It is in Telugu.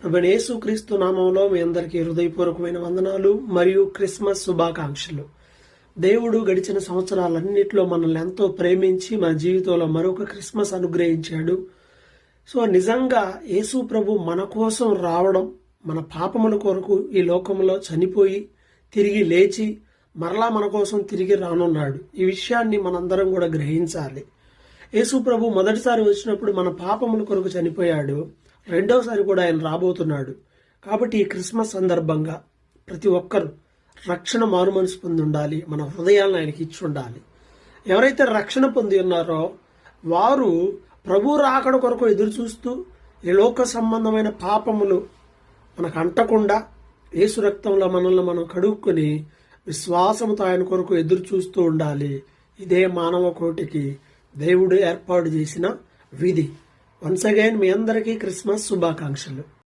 ప్రభువైన యేసుక్రీస్తు నామంలో మీ అందరికీ హృదయపూర్వకమైన వందనాలు మరియు క్రిస్మస్ శుభాకాంక్షలు. దేవుడు గడిచిన సంవత్సరాలన్నింటిలో మనల్ని ఎంతో ప్రేమించి మన జీవితంలో మరొక క్రిస్మస్ అనుగ్రహించాడు. సో నిజంగా యేసు ప్రభు మన కోసం రావడం, మన పాపముల కొరకు ఈ లోకంలో చనిపోయి తిరిగి లేచి మరలా మన కోసం తిరిగి రానున్నాడు. ఈ విషయాన్ని మనందరం కూడా గ్రహించాలి. యేసు ప్రభు మొదటిసారి వచ్చినప్పుడు మన పాపముల కొరకు చనిపోయాడు. రెండవసారి కూడా ఆయన రాబోతున్నాడు. కాబట్టి ఈ క్రిస్మస్ సందర్భంగా ప్రతి ఒక్కరు రక్షణ మారుమనసు పొంది ఉండాలి. మన హృదయాలను ఆయనకి ఇచ్చి ఉండాలి. ఎవరైతే రక్షణ పొంది ఉన్నారో వారు ప్రభు రాకడ కొరకు ఎదురు చూస్తూ ఈ లోక సంబంధమైన పాపములు మనకు అంటకుండా యేసు రక్తంలో మనల్ని మనం కడుక్కొని విశ్వాసముతో ఆయన కొరకు ఎదురు చూస్తూ ఉండాలి. ఇదే మానవ కోటికి దేవుడు ఏర్పాటు చేసిన విధి. వన్స్ అగైన్ మీ అందరికీ క్రిస్మస్ శుభాకాంక్షలు.